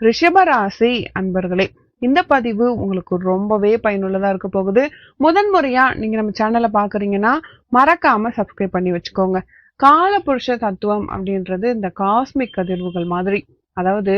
ரிஷபராசி அன்பர்களே, இந்த பதிவு உங்களுக்கு ரொம்பவே பயனுள்ளதா இருக்க போகுது. முதன்முறையா நீங்க நம்ம சேனலை பாக்குறீங்கன்னா மறக்காம சப்ஸ்கிரைப் பண்ணி வச்சுக்கோங்க. காலபுருஷ தத்துவம் அப்படின்றது இந்த காஸ்மிக் அதிர்வுகள் மாதிரி. அதாவது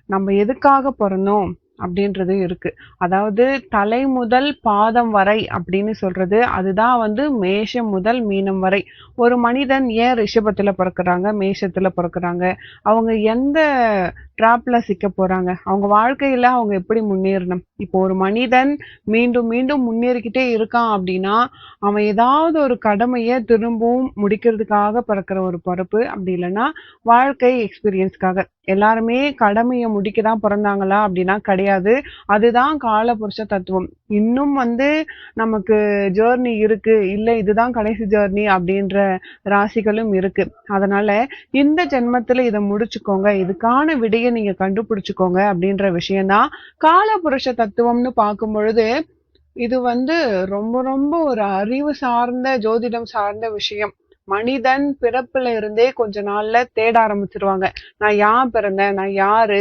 நம்ம எதுக்காக பிறந்தோம் அப்படின்றது இருக்கு. அதாவது தலை முதல் பாதம் வரை அப்படின்னு சொல்றது அதுதான் மேஷம் முதல் மீனம் வரை. ஒரு மனிதன் ஏன் ரிஷபத்துல பிறக்குறாங்க, மேஷத்துல பிறக்குறாங்க, அவங்க எந்த டிராப்ல சிக்க போறாங்க, அவங்க வாழ்க்கையில அவங்க எப்படி முன்னேறணும். இப்போ ஒரு மனிதன் மீண்டும் மீண்டும் முன்னேறிக்கிட்டே இருக்கான் அப்படின்னா அவன் ஏதாவது ஒரு கடமையை திரும்பவும் முடிக்கிறதுக்காக பிறக்கிற ஒரு பிறப்பு. அப்படி இல்லைன்னா வாழ்க்கை எக்ஸ்பீரியன்ஸ்க்காக. எல்லாருமே கடமையை முடிக்கதான் பிறந்தாங்களா அப்படின்னா கிடையாது. அதுதான் காலபுருஷ தத்துவம். இன்னும் நமக்கு ஜேர்னி இருக்கு, இல்ல இதுதான் கடைசி ஜேர்னி அப்படின்ற ராசிகளும் இருக்கு. அதனால இந்த ஜென்மத்துல இதை முடிச்சுக்கோங்க, இதுக்கான விடையை நீங்க கண்டுபிடிச்சுக்கோங்க அப்படின்ற விஷயம்தான் காலபுருஷ தத்துவம்னு பார்க்கும் பொழுது. இது ரொம்ப ரொம்ப ஒரு அறிவு சார்ந்த, ஜோதிடம் சார்ந்த விஷயம். மனிதன் பிறப்புல இருந்தே கொஞ்ச நாள்ல தேட ஆரம்பிச்சிருவாங்க. நான் யான் பிறந்தேன், நான் யாரு,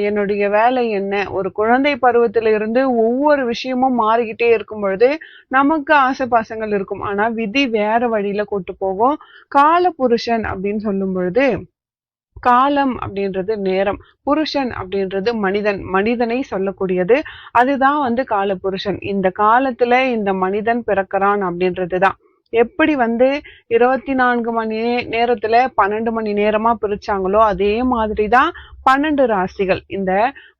என்னுடைய வேலை என்ன. ஒரு குழந்தை பருவத்தில இருந்து ஒவ்வொரு விஷயமும் மாறிக்கிட்டே இருக்கும் பொழுது நமக்கு ஆசை பாசங்கள் இருக்கும். ஆனா விதி வேற வழியில கூட்டு போகும். கால புருஷன் அப்படின்னு சொல்லும் பொழுது, காலம் அப்படின்றது நேரம், புருஷன் அப்படின்றது மனிதன், மனிதனை சொல்லக்கூடியது. அதுதான் கால புருஷன். இந்த காலத்துல இந்த மனிதன் பிறக்கிறான் அப்படின்றதுதான். எப்படி 24 மணி நேரத்துல 12 மணி நேரமா பிரிச்சாங்களோ அதே மாதிரிதான் 12 ராசிகள். இந்த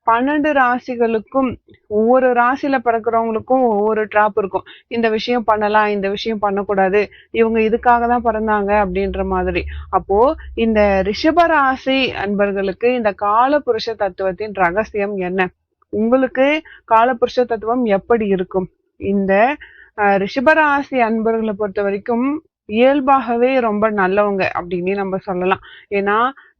12 ராசிகளுக்கும் ஒவ்வொரு ராசியில பிறக்கிறவங்களுக்கும் ஒவ்வொரு டிராப் இருக்கும். இந்த விஷயம் பண்ணலாம், இந்த விஷயம் பண்ணக்கூடாது, இவங்க இதுக்காக தான் பிறந்தாங்க அப்படின்ற மாதிரி. அப்போ இந்த ரிஷபராசி அன்பர்களுக்கு இந்த காலபுருஷ தத்துவத்தின் ரகசியம் என்ன? உங்களுக்கு காலபுருஷ தத்துவம் எப்படி இருக்கும்? இந்த ரிஷபராசி அன்பர்களை பொறுத்த வரைக்கும் இயல்பாகவே ரொம்ப நல்லவங்க அப்படின்னு நம்ம சொல்லலாம். ஏன்னா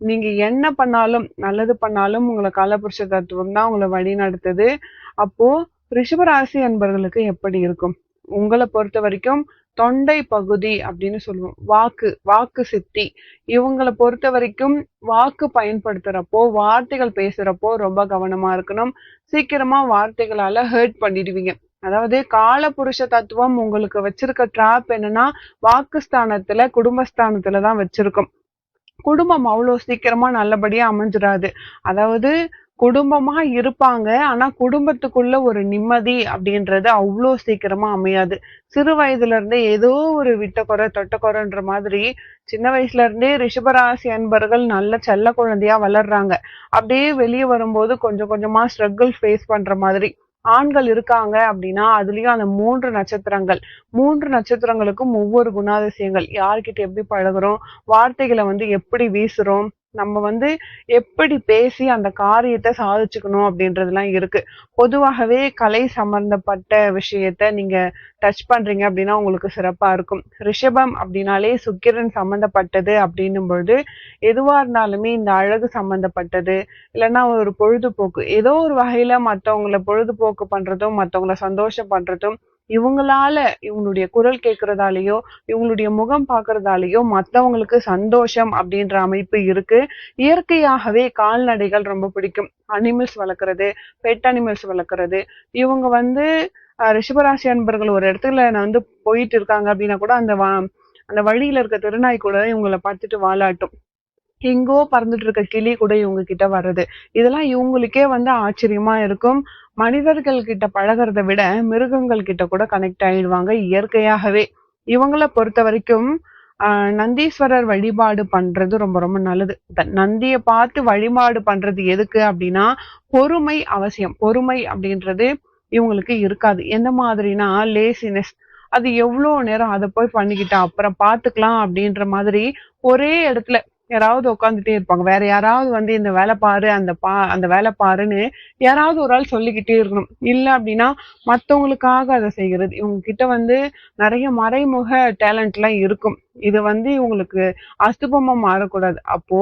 நீங்க என்ன பண்ணாலும், நல்லது பண்ணாலும் உங்களை காலபுருஷ தத்துவம் தான் உங்களை வழி நடத்துது. அப்போ ரிஷபராசி அன்பர்களுக்கு எப்படி இருக்கும்? உங்களை பொறுத்த வரைக்கும் தொண்டை பகுதி அப்படின்னு சொல்லுவோம். வாக்கு சித்தி. இவங்களை பொறுத்த வரைக்கும் வாக்கு பயன்படுத்துறப்போ, வார்த்தைகள் பேசுறப்போ ரொம்ப கவனமா இருக்கணும். சீக்கிரமா வார்த்தைகளால ஹர்ட் பண்ணிடுவீங்க. அதாவது காலபுருஷ தத்துவம் உங்களுக்கு வச்சிருக்க டிராப் என்னன்னா வாக்குஸ்தானத்துல, குடும்பஸ்தானத்துலதான் வச்சிருக்கும். குடும்பம் அவ்வளவு சீக்கிரமா நல்லபடியா அமைஞ்சிடாது. அதாவது குடும்பமா இருப்பாங்க, ஆனா குடும்பத்துக்குள்ள ஒரு நிம்மதி அப்படின்றது அவ்வளோ சீக்கிரமா அமையாது. சிறு வயதுல இருந்தே ஏதோ ஒரு விட்டக்குறை தொட்டக்குறைன்ற மாதிரி சின்ன வயசுல இருந்தே ரிஷபராசி அன்பர்கள் நல்ல செல்ல குழந்தையா வளர்றாங்க. அப்படியே வெளியே வரும்போது கொஞ்சம் கொஞ்சமா ஸ்ட்ரகிள் ஃபேஸ் பண்ற மாதிரி. ஆண்கள் இருக்காங்க அப்படின்னா அதுலயும் அந்த 3 நட்சத்திரங்கள், 3 நட்சத்திரங்களுக்கும் ஒவ்வொரு குணாதிசயங்கள். யார்கிட்ட எப்படி பழகுறோம், வார்த்தைகளை எப்படி வீசுறோம், நம்ம எப்படி பேசி அந்த காரியத்தை சாதிச்சுக்கணும் அப்படின்றதுலாம் இருக்கு. பொதுவாகவே கலை சம்பந்தப்பட்ட விஷயத்த நீங்க டச் பண்றீங்க அப்படின்னா உங்களுக்கு சிறப்பா இருக்கும். ரிஷபம் அப்படின்னாலே சுக்கிரன் சம்பந்தப்பட்டது அப்படின்னும் பொழுது எதுவா இருந்தாலுமே இந்த அழகு சம்பந்தப்பட்டது, இல்லைன்னா ஒரு பொழுதுபோக்கு, ஏதோ ஒரு வகையில மத்தவங்களை பொழுதுபோக்கு பண்றதும் மத்தவங்களை சந்தோஷம் பண்றதும், இவங்களால இவங்களுடைய குரல் கேட்கறதாலேயோ இவங்களுடைய முகம் பார்க்கறதாலேயோ மத்தவங்களுக்கு சந்தோஷம் அப்படின்ற அமைப்பு இருக்கு. இயற்கையாகவே கால்நடைகள் ரொம்ப பிடிக்கும். அனிமல்ஸ் வளர்க்கறது, பெட் அனிமல்ஸ் வளர்க்கறது. இவங்க ரிஷபராசி அன்பர்கள் ஒரு இடத்துல போயிட்டு இருக்காங்க அப்படின்னா கூட அந்த வழியில இருக்க திருநாய் கூட இவங்களை பார்த்துட்டு வாலாட்டும். எங்கோ பறந்துட்டு இருக்க கிளி கூட இவங்க கிட்ட வர்றது, இதெல்லாம் இவங்களுக்கே ஆச்சரியமா இருக்கும். மனிதர்கள் கிட்ட பழகிறத விட மிருகங்கள் கிட்ட கூட கனெக்ட் ஆயிடுவாங்க இயற்கையாகவே. இவங்கள பொறுத்த வரைக்கும் நந்தீஸ்வரர் வழிபாடு பண்றது ரொம்ப ரொம்ப நல்லது. நந்தியை பார்த்து வழிபாடு பண்றது எதுக்கு அப்படின்னா பொறுமை அவசியம். பொறுமை அப்படின்றது இவங்களுக்கு இருக்காது. எந்த மாதிரினா லேசினஸ். அது எவ்வளவு நேரம் அதை போய் பண்ணிக்கிட்டா அப்புறம் பாத்துக்கலாம் அப்படின்ற மாதிரி ஒரே இடத்துல யாராவது உட்காந்துட்டே இருப்பாங்க. வேற யாராவது இந்த வேலை பாரு, அந்த வேலை பாருன்னு யாராவது ஒரு ஆள் சொல்லிக்கிட்டே இருக்கணும். இல்ல அப்படின்னா மத்தவங்களுக்காக அதை செய்கிறது. இவங்க கிட்ட நிறைய மறைமுக டேலண்ட் எல்லாம் இருக்கும். இது இவங்களுக்கு அசுபமா மாறக்கூடாது. அப்போ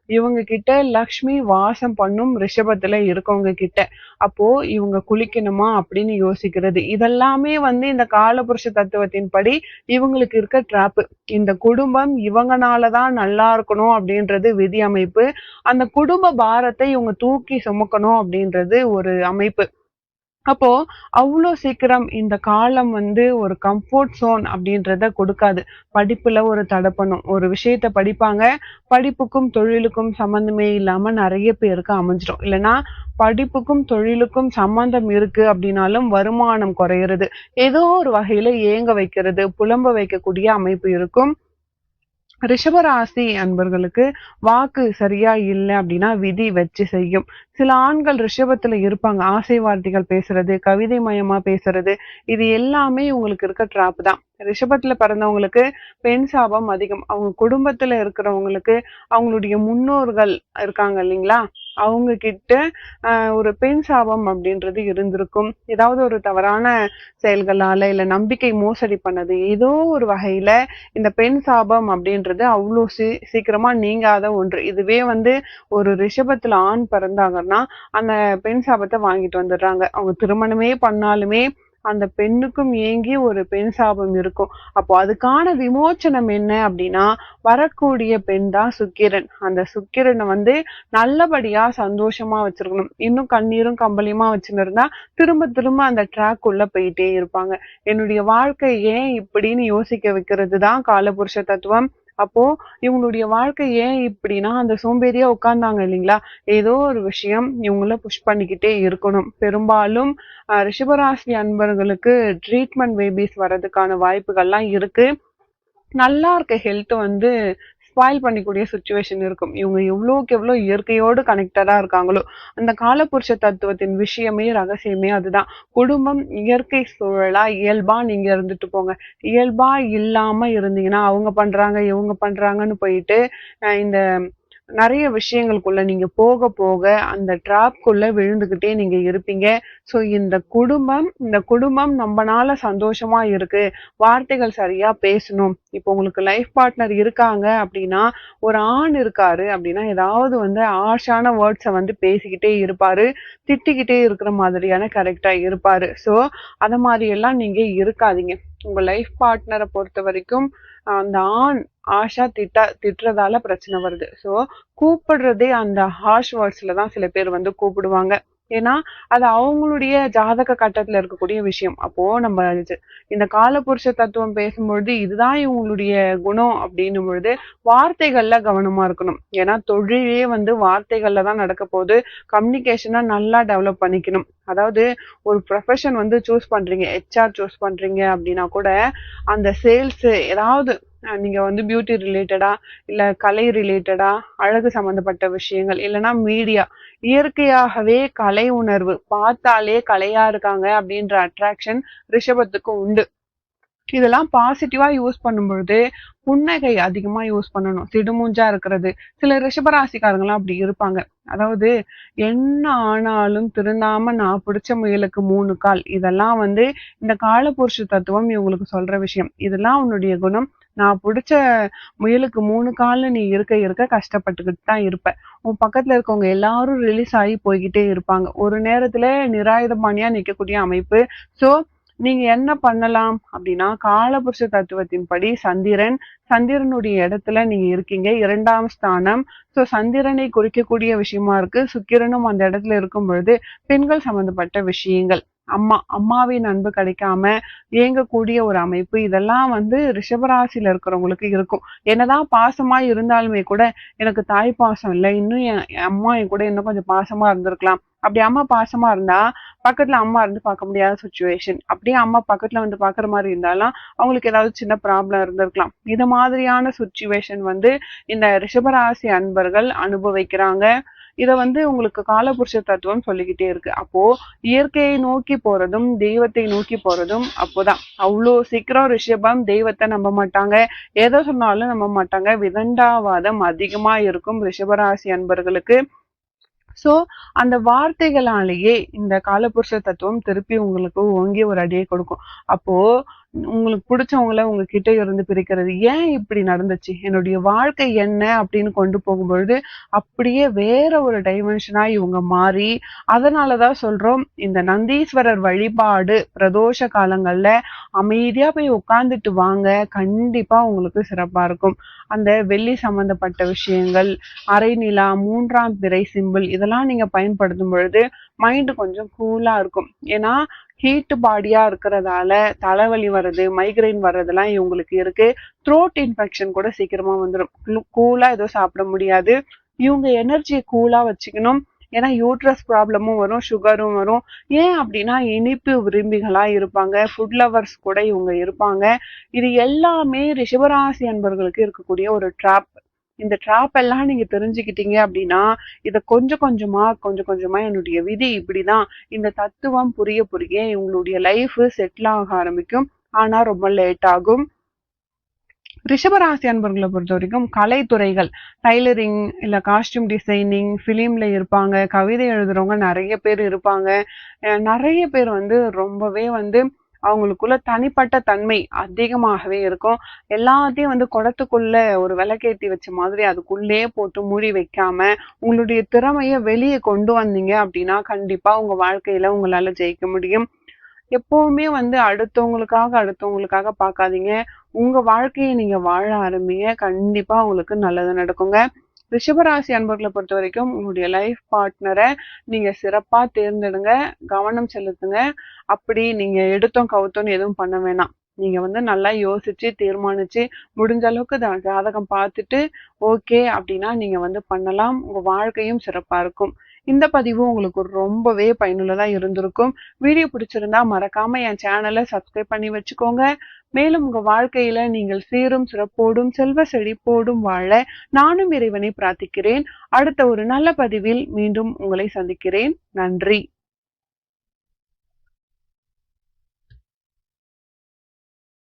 இவங்க கிட்ட லக்ஷ்மி வாசம் பண்ணும் ரிஷபத்துல இருக்கவங்க கிட்ட. அப்போ இவங்க குளிக்கணுமா அப்படின்னு யோசிக்கிறது இதெல்லாமே இந்த காலபுருஷ தத்துவத்தின் படி இவங்களுக்கு இருக்க டிராப். இந்த குடும்பம் இவங்கனாலதான் நல்லா இருக்கணும் அப்படின்றது விதி அமைப்பு. அந்த குடும்ப பாரத்தை இவங்க தூக்கி சுமக்கணும் அப்படின்றது ஒரு அமைப்பு. அப்போ அவ்வளோ சீக்கிரம் இந்த காலம் ஒரு கம்ஃபோர்ட் ஜோன் அப்படின்றத கொடுக்காது. படிப்புல ஒரு தடை பண்ணும். ஒரு விஷயத்த படிப்பாங்க, படிப்புக்கும் தொழிலுக்கும் சம்பந்தமே இல்லாம நிறைய பேருக்கு அமைஞ்சிடும். இல்லைன்னா படிப்புக்கும் தொழிலுக்கும் சம்பந்தம் இருக்கு அப்படின்னாலும் வருமானம் குறையிறது, ஏதோ ஒரு வகையில ஏங்க வைக்கிறது, புலம்ப வைக்கக்கூடிய அமைப்பு இருக்கும். ரிஷபராசி அன்பர்களுக்கு வாக்கு சரியா இல்லை அப்படின்னா விதி வச்சு செய்யும். சில ஆண்கள் ரிஷபத்துல இருப்பாங்க, ஆசை வார்த்தைகள் பேசுறது, கவிதை மயமா பேசுறது, இது எல்லாமே உங்களுக்கு இருக்க டிராப் தான். ரிஷபத்துல பிறந்தவங்களுக்கு பெண் சாபம் அதிகம். அவங்க குடும்பத்துல இருக்கிறவங்களுக்கு அவங்களுடைய முன்னோர்கள் இருக்காங்க இல்லைங்களா, அவங்க கிட்ட ஒரு பெண் சாபம் அப்படின்றது இருந்திருக்கும். ஏதாவது ஒரு தவறான செயல்களால இல்ல நம்பிக்கை மோசடி பண்ணது, ஏதோ ஒரு வகையில இந்த பெண் சாபம் அப்படின்றது அவ்வளோ சீக்கிரமா நீங்காத ஒன்று. இதுவே ஒரு ரிஷபத்துல ஆண் பிறந்தாங்கன்னா அந்த பெண் சாபத்தை வாங்கிட்டு வந்துடுறாங்க. அவங்க திருமணமே பண்ணாலுமே அந்த பெண்ணுக்கும் ஏங்கி ஒரு பெண் சாபம் இருக்கும். அப்போ அதுக்கான விமோச்சனம் என்ன அப்படின்னா, வரக்கூடிய பெண் தான் சுக்கிரன். அந்த சுக்கிரனை நல்லபடியா சந்தோஷமா வச்சிருக்கணும். இன்னும் கண்ணீரும் கம்பளியுமா வச்சுருந்தா திரும்ப திரும்ப அந்த ட்ராக் உள்ள போயிட்டே இருப்பாங்க. என்னுடைய வாழ்க்கை ஏன் இப்படின்னு யோசிக்க வைக்கிறது தான் காலபுருஷ தத்துவம். அப்போ இவங்களுடைய வாழ்க்கை ஏன் இப்படின்னா, அந்த சோம்பேறியா உட்கார்ந்தாங்க இல்லைங்களா, ஏதோ ஒரு விஷயம் இவங்கள புஷ் பண்ணிக்கிட்டே இருக்கணும். பெரும்பாலும் ரிஷபராசி அன்பர்களுக்கு ட்ரீட்மெண்ட் பேபிஸ் வர்றதுக்கான வாய்ப்புகள்லாம் இருக்கு. நல்லா இருக்க ஹெல்த் ஸ்பாயில் பண்ணிக்கூடிய சுச்சுவேஷன் இருக்கும். இவங்க எவ்வளோக்கு எவ்வளோ இயற்கையோடு கனெக்டடா இருக்காங்களோ, அந்த காலபுருஷ தத்துவத்தின் விஷயமே ரகசியமே அதுதான். குடும்பம் இயற்கை சூழலா இயல்பா நீங்க இருந்துட்டு போங்க. இயல்பா இல்லாம இருந்தீங்கன்னா அவங்க பண்றாங்க இவங்க பண்றாங்கன்னு போயிட்டு இந்த நிறைய விஷயங்களுக்குள்ள நீங்க போக போக அந்த டிராப்குள்ள விழுந்துகிட்டே நீங்க இருப்பீங்க. சோ இந்த குடும்பம் நம்மனால சந்தோஷமா இருக்கு, வார்த்தைகள் சரியா பேசணும். இப்போ உங்களுக்கு லைஃப் பார்ட்னர் இருக்காங்க அப்படின்னா, ஒரு ஆண் இருக்காரு அப்படின்னா ஏதாவது ஆஷான வேர்ட்ஸை பேசிக்கிட்டே இருப்பாரு, திட்டிக்கிட்டே இருக்கிற மாதிரியான கரெக்டா இருப்பாரு. சோ அத மாதிரி எல்லாம் நீங்க இருக்காதீங்க. உங்க லைஃப் பார்ட்னரை பொறுத்த வரைக்கும் அந்த ஆண் ஆஷா திட்டுறதால பிரச்சனை வருது. சோ கூப்பிடுறதே அந்த ஹார்ஷ் வேர்ட்ஸ்ல தான் சில பேர் கூப்பிடுவாங்க. ஏன்னா அது அவங்களுடைய ஜாதக கட்டத்துல இருக்கக்கூடிய விஷயம். அப்போ நம்ம இந்த காலபுருஷ தத்துவம் பேசும்பொழுது இதுதான் இவங்களுடைய குணம் அப்படின்னும் பொழுது வார்த்தைகள்ல கவனமா இருக்கணும். ஏன்னா தொழிலே வார்த்தைகள்ல தான் நடக்க போகுது. கம்யூனிகேஷனை நல்லா டெவலப் பண்ணிக்கணும். அதாவது ஒரு ப்ரொஃபஷன் சூஸ் பண்றீங்க, HR சூஸ் பண்றீங்க அப்படின்னா கூட அந்த சேல்ஸ் ஏதாவது நீங்க பியூட்டி ரிலேட்டடா இல்ல கலை ரிலேட்டடா அழகு சம்பந்தப்பட்ட விஷயங்கள் இல்லைன்னா மீடியா, இயற்கையாகவே கலை உணர்வு, பார்த்தாலே கலையா இருக்காங்க அப்படின்ற அட்ராக்ஷன் ரிஷபத்துக்கு உண்டு. இதெல்லாம் பாசிட்டிவா யூஸ் பண்ணும்பொழுது புன்னகை அதிகமா யூஸ் பண்ணணும். சிடுமூஞ்சா இருக்கிறது, சில ரிஷபராசிக்காரங்களாம் அப்படி இருப்பாங்க. அதாவது என்ன ஆனாலும் திருந்தாம நான் பிடிச்ச முயலுக்கு 3 கால், இதெல்லாம் இந்த காலபுருஷ தத்துவம் இவங்களுக்கு சொல்ற விஷயம். இதெல்லாம் உன்னுடைய குணம். நான் பிடிச்ச முயலுக்கு 3 கால்னு நீ இருக்க இருக்க கஷ்டப்பட்டுக்கிட்டு தான் இருப்ப. உன் பக்கத்துல இருக்கவங்க எல்லாரும் ரிலீஸ் ஆகி போய்கிட்டே இருப்பாங்க. ஒரு நேரத்துல நிராயுதபாணியா நிக்கக்கூடிய அமைப்பு. சோ நீங்க என்ன பண்ணலாம் அப்படின்னா, காலபுருஷ தத்துவத்தின் படி சந்திரனுடைய இடத்துல நீங்க இருக்கீங்க, 2ஆம் ஸ்தானம். சோ சந்திரனை குறிக்கக்கூடிய விஷயமா இருக்கு. சுக்கிரனும் அந்த இடத்துல இருக்கும் பொழுது பெண்கள் சம்பந்தப்பட்ட விஷயங்கள், அம்மாவின் அன்பு கிடைக்காம ஏங்கக்கூடிய ஒரு அமைப்பு, இதெல்லாம் ரிஷபராசியில இருக்கிறவங்களுக்கு இருக்கும். என்னதான் பாசமா இருந்தாலுமே கூட எனக்கு தாய் பாசம் இல்லை, இன்னும் என் அம்மா என் கூட இன்னும் கொஞ்சம் பாசமா இருந்திருக்கலாம். அப்படி அம்மா பாசமா இருந்தா பக்கத்துல அம்மா இருந்து பார்க்க முடியாத சுச்சுவேஷன். அப்படியே அம்மா பக்கத்துல பாக்குற மாதிரி இருந்தாலும் அவங்களுக்கு ஏதாவது சின்ன ப்ராப்ளம் இருந்திருக்கலாம். இது மாதிரியான சுச்சுவேஷன் இந்த ரிஷபராசி அன்பர்கள் அனுபவிக்கிறாங்க. இத உங்களுக்கு காலபுருஷ தத்துவம் சொல்லிக்கிட்டே இருக்கு. அப்போ இயற்கையை நோக்கி போறதும் தெய்வத்தை நோக்கி போறதும் அப்போதான். அவ்வளோ சீக்கிரம் ரிஷபம் தெய்வத்தை நம்ப மாட்டாங்க, எதை சொன்னாலும் நம்ப மாட்டாங்க. விதண்டாவாதம் அதிகமா இருக்கும் ரிஷபராசி அன்பர்களுக்கு. சோ அந்த வார்த்தைகளாலேயே இந்த காலபுருஷ தத்துவம் திருப்பி உங்களுக்கு ஓங்கி ஒரு அடியை கொடுக்கும். அப்போ உங்களுக்கு பிடிச்சவங்கள உங்ககிட்ட இருந்து பிரிக்கிறது. ஏன் இப்படி நடந்துச்சு? என்னுடைய வாழ்க்கை என்ன? அப்படின்னு கொண்டு போகும்பொழுது, அப்படியே வேற ஒரு டைமென்ஷனா இவங்க மாறி, அதனால தான் சொல்றோம், இந்த நந்தீஸ்வரர் வழிபாடு பிரதோஷ காலங்கள்ல அமைதியா போய் உட்கார்ந்துட்டு வாங்க. கண்டிப்பா உங்களுக்கு சிறப்பா இருக்கும். அந்த வெள்ளி சம்பந்தப்பட்ட விஷயங்கள், அரை நிலா, 3ஆம் பிறை சிம்பிள் இதெல்லாம் நீங்க பயன்படுத்தும் பொழுது மைண்ட் கொஞ்சம் கூலா இருக்கும். ஏன்னா ஹீட் பாடியா இருக்கிறதால தலைவலி வர்றது, மைக்ரைன் வர்றதெல்லாம் இவங்களுக்கு இருக்கு. த்ரோட் இன்ஃபெக்ஷன் கூட சீக்கிரமா வந்துடும். கூலா எதுவும் சாப்பிட முடியாது. இவங்க எனர்ஜியை கூலா வச்சுக்கணும். ஏன்னா யூட்ரஸ் ப்ராப்ளமும் வரும், சுகரும் வரும். ஏன் அப்படின்னா இனிப்பு விரும்பிகளா இருப்பாங்க, ஃபுட் லவர்ஸ் கூட இவங்க இருப்பாங்க. இது எல்லாமே ரிஷபராசி அன்பர்களுக்கு இருக்கக்கூடிய ஒரு ட்ராப். இந்த ட்ராப் எல்லாம் நீங்க தெரிஞ்சுக்கிட்டீங்க அப்படின்னா, இத கொஞ்சம் கொஞ்சமா என்னுடைய விதி இப்படிதான், இந்த தத்துவம் புரிய புரிய இவங்களுடைய லைஃப் செட்டில் ஆக ஆரம்பிக்கும். ஆனா ரொம்ப லேட் ஆகும். ரிஷபராசி அன்பர்களை பொறுத்த வரைக்கும் கலைத்துறைகள், டைலரிங் இல்ல காஸ்டியூம் டிசைனிங், ஃபிலிம்ல இருப்பாங்க, கவிதை எழுதுறவங்க நிறைய பேர் இருப்பாங்க. நிறைய பேர் ரொம்பவே அவங்களுக்குள்ள தனிப்பட்ட தன்மை அதிகமாகவே இருக்கும். எல்லாத்தையும் குடத்துக்குள்ள ஒரு விளக்கேத்தி வச்ச மாதிரி அதுக்குள்ளே போட்டு மூடி வைக்காம உங்களுடைய திறமைய வெளியே கொண்டு வந்தீங்க அப்படின்னா கண்டிப்பா உங்க வாழ்க்கையில உங்களால ஜெயிக்க முடியும். எப்பவுமே அடுத்தவங்களுக்காக பார்க்காதீங்க. உங்க வாழ்க்கையை நீங்க வாழ ஆரம்பிங்க. கண்டிப்பா உங்களுக்கு நல்லது நடக்குங்க. ரிஷபராசி அன்பர்களை பொறுத்த வரைக்கும் உங்களுடைய லைஃப் பார்ட்னரை நீங்க சிறப்பா தேர்ந்தெடுங்க, கவனம் செலுத்துங்க. அப்படி நீங்க எடுத்தோம் கவுத்தோன்னு எதுவும் பண்ண வேணாம். நீங்க நல்லா யோசிச்சு தீர்மானிச்சு முடிஞ்ச அளவுக்கு ஜாதகம் பார்த்துட்டு ஓகே அப்படின்னா நீங்க பண்ணலாம். உங்க வாழ்க்கையும் சிறப்பா இருக்கும். இந்த பதிவு உங்களுக்கு ரொம்பவே பயனுள்ளதா இருந்திருக்கும். வீடியோ பிடிச்சிருந்தா மறக்காம என் சேனலை சப்ஸ்கிரைப் பண்ணி வச்சுக்கோங்க. மேலும் உங்க வாழ்க்கையில நீங்கள் சீரும் சிறப்போடும் செல்வ செழிப்போடும் வாழ நானும் இறைவனை பிரார்த்திக்கிறேன். அடுத்த ஒரு நல்ல பதிவில் மீண்டும் உங்களை சந்திக்கிறேன். நன்றி.